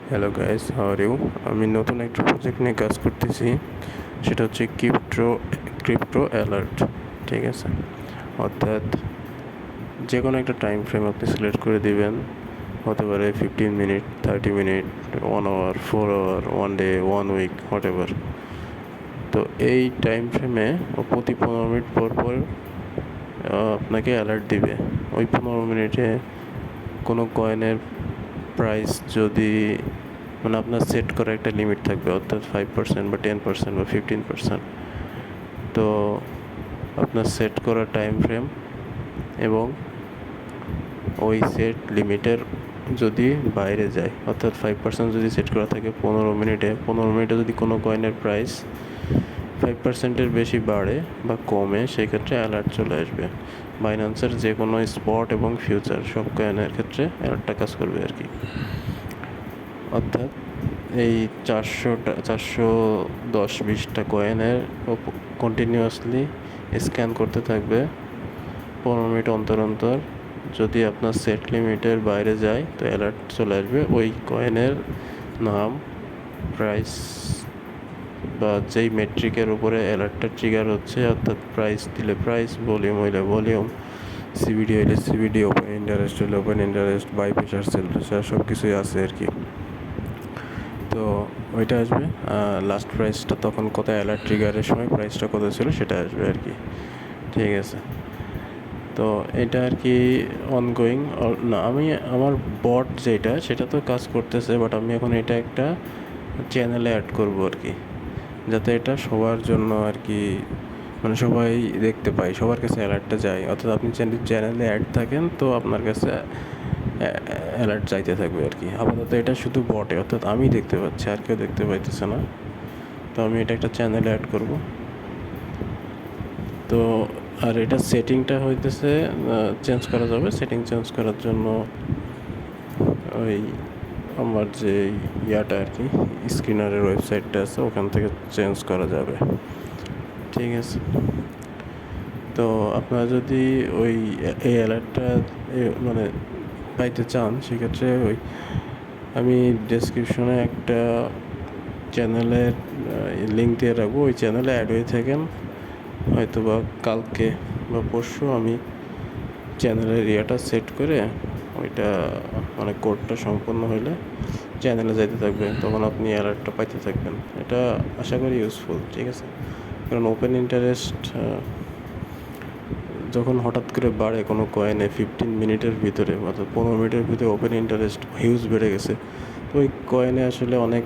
Hello guys, how are you? আমি নতুন একটা প্রজেক্ট নিয়ে কাজ করতেছি। সেটা হচ্ছে ক্রিপ্টো অ্যালার্ট। ঠিক আছে, অর্থাৎ যে কোনো একটা টাইম ফ্রেম আপনি সিলেক্ট করে দিবেন। হতে পারে 15 মিনিট, 30 মিনিট, 1 hour, 4 hour, 1 day, 1 week, whatever. তো এই টাইম ফ্রেমে প্রতি 15 মিনিট পর পর আপনাকে অ্যালার্ট দিবে। ওই 15 মিনিটে কোনো কয়েনের প্রাইস যদি মানে আপনার সেট করা একটা লিমিট থাকবে, অর্থাৎ 5% বা 10% বা 15%। তো আপনার সেট করা টাইম ফ্রেম এবং ওই সেট লিমিটের যদি বাইরে যায়, অর্থাৎ 5% যদি সেট করা থাকে 15 মিনিটে যদি কোনো কয়েনের প্রাইস 5%-এর বেশি বাড়ে বা কমে, সেক্ষেত্রে অ্যালার্ট চলে আসবে। বাইন্যান্সের যে কোনো স্পট এবং ফিউচার সব কয়েনের ক্ষেত্রে অ্যালার্টটা কাজ করবে আর কি। অর্থাৎ এই 410-20টা কয়েনের কন্টিনিউয়াসলি স্ক্যান করতে থাকবে 15 মিনিট অন্তর অন্তর। যদি আপনার সেট লিমিটের বাইরে যায় তো অ্যালার্ট চলে আসবে। ওই কয়েনের নাম, প্রাইস বা যেই মেট্রিকের উপরে অ্যালার্টটা ট্রিগার হচ্ছে, অর্থাৎ প্রাইস দিলে প্রাইস, ভলিউম হইলে ভলিউম, সিবিডি হইলে সিবিডি, ওপেন ইন্টারেস্ট হইলে open interest, buy pressure, sell pressure, সব কিছুই আছে আর কি। তো ওইটা আসবে। লাস্ট প্রাইসটা তখন কত, অ্যালার্ট ট্রিগারের সময় প্রাইসটা কত ছিল সেটা আসবে আর কি। ঠিক আছে, তো এটা আর কি অনগোয়িং না। আমি আমার বট যেটা, সেটা তো কাজ করতেছে, বাট আমি এখন এটা একটা চ্যানেলে অ্যাড করব আর কি, যাতে এটা সবার জন্য আর কি, মানে সবাই দেখতে পায়, সবার কাছে অ্যালার্টটা যায়। অর্থাৎ আপনি চ্যানেলে অ্যাড থাকেন তো আপনার কাছে অ্যালার্ট চাইতে থাকবে আর কি। আপাতত এটা শুধু বটে, অর্থাৎ আমি দেখতে পাচ্ছি, আর কেউ দেখতে পাইতেছে না। তো আমি এটা একটা চ্যানেলে অ্যাড করব। তো আর এটা সেটিংটা হইতেছে চেঞ্জ করা যাবে। সেটিং চেঞ্জ করার জন্য ওই আমার যে ইয়াটা আর কি, স্ক্রিনারের ওয়েবসাইটটা আছে, ওখান থেকে চেঞ্জ করা যাবে। ঠিক আছে, তো আপনারা যদি ওই এই অ্যালার্টটা মানে পাইতে চান, সেক্ষেত্রে ওই আমি ডেসক্রিপশনে একটা চ্যানেলের লিঙ্ক দিয়ে রাখবো। ওই চ্যানেলে অ্যাড হয়ে থাকেন, হয়তো বা কালকে বা পরশু আমি চ্যানেলের ইয়েটা সেট করে ওইটা মানে কোডটা সম্পূর্ণ হইলে চ্যানেলে যাইতে থাকবে, তখন আপনি অ্যালার্টটা পাইতে থাকবেন। এটা আশা করি ইউজফুল। ঠিক আছে, কারণ ওপেন ইন্টারেস্ট যখন হঠাৎ করে বাড়ে কোনো কয়েনে 15 মিনিটের ভিতরে, অর্থাৎ 15 মিনিটের ভিতরে ওপেন ইন্টারেস্ট হিউজ বেড়ে গেছে, তো ওই কয়েনে আসলে অনেক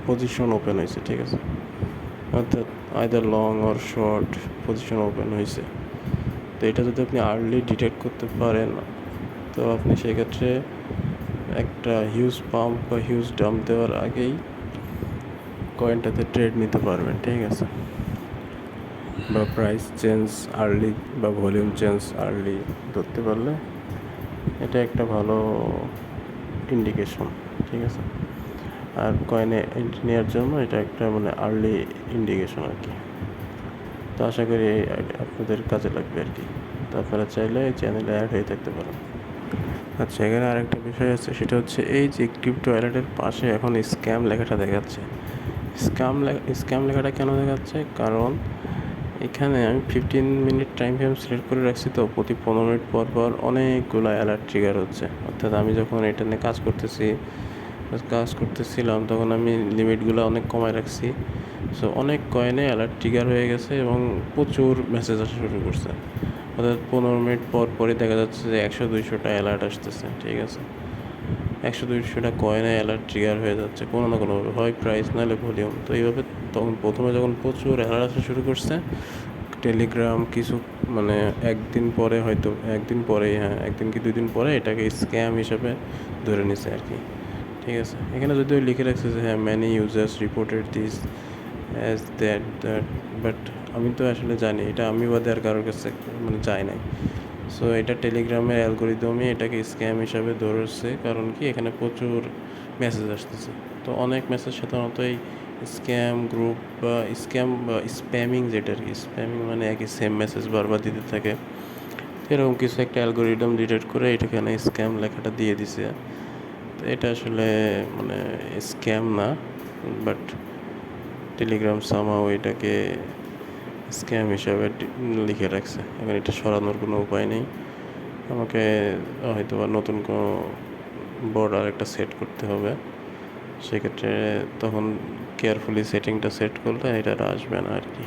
পজিশন ওপেন হয়েছে। ঠিক আছে, অর্থাৎ either long or short position open হয়েছে। তো এটা যদি আপনি আর্লি ডিটেক্ট করতে পারেন, তো আপনি সেক্ষেত্রে একটা হিউজ পাম্প বা হিউজ ডাম্প দেওয়ার আগেই কয়েনটাতে ট্রেড নিতে পারবেন। ঠিক আছে, বা প্রাইস চেঞ্জ আর্লি বা ভলিউম চেঞ্জ আর্লি ধরতে পারলে এটা একটা ভালো ইন্ডিকেশন। ঠিক আছে, আর কয়েনে এন্ট্রি নেওয়ার জন্য এটা একটা মানে আর্লি ইন্ডিকেশন আর কি। তো আশা করি আপনাদের কাজে লাগবে আর কি। তো আপনারা চাইলে এই চ্যানেলে অ্যাড হয়ে থাকতে পারেন। আচ্ছা, এখানে আরেকটা বিষয় আছে, সেটা হচ্ছে এই যে ক্রিপ্টো অ্যালার্টের পাশে এখন স্ক্যাম লেখাটা দেখাচ্ছে। স্ক্যাম লেখাটা কেন দেখাচ্ছে? কারণ এখানে আমি 15 মিনিট টাইম ফ্রেম সিলেক্ট করে রাখছি, তো প্রতি 15 মিনিট পর পর অনেকগুলো অ্যালার্ট ট্রিগার হচ্ছে। অর্থাৎ আমি যখন এটা নিয়ে কাজ করতেছিলাম তখন আমি লিমিটগুলো অনেক কমায় রাখছি। সো অনেক কয়েনে অ্যালার্ট ট্রিগার হয়ে গেছে এবং প্রচুর মেসেজ আসা শুরু করছে। অর্থাৎ 15 মিনিট পর পরই দেখা যাচ্ছে যে 100-200টা অ্যালার্ট আসতেছে। ঠিক আছে, 100-200টা কয়েনে অ্যালার্ট ট্রিগার হয়ে যাচ্ছে কোনো না কোনোভাবে, হয় প্রাইস নাহলে ভলিউম। তো এইভাবে তখন প্রথমে যখন প্রচুর অ্যালার্ট আসা শুরু করছে, টেলিগ্রাম কিছু মানে একদিন পরেই, হ্যাঁ, একদিন কি 2 দিন পরে এটাকে স্ক্যাম হিসাবে ধরে নিছে আর কি। ঠিক আছে, এখানে যদিও লিখে রাখছে যে হ্যাঁ, many users reported this as that, but আমি তো আসলে জানি এটা আমি বাদে আর কারোর কাছে মানে যায় নাই। সো এটা টেলিগ্রামের অ্যালগোরিদমই এটাকে স্ক্যাম হিসাবে ধরছে। কারণ কি, এখানে প্রচুর মেসেজ আসতেছে। তো অনেক মেসেজ সাধারণত এই স্ক্যাম গ্রুপ বা স্ক্যাম বা স্প্যামিং, যেটা আর কি, স্প্যামিং মানে একই সেম মেসেজ বারবার দিতে থাকে। এরকম কিছু একটা অ্যালগোরিদম ডিটেক্ট করে এটাখানে স্ক্যাম লেখাটা দিয়ে দিছে। তো এটা আসলে মানে স্ক্যাম না, বাট টেলিগ্রাম সামাও এটাকে স্ক্যাম হিসাবে লিখে রাখছে। এখন এটা সরানোর কোনো উপায় নেই। আমাকে হয়তো বা নতুন কোনো বর্ডার একটা সেট করতে হবে। সেক্ষেত্রে তখন কেয়ারফুলি সেটিংটা সেট করলে এটা আর আসবে না আর কি।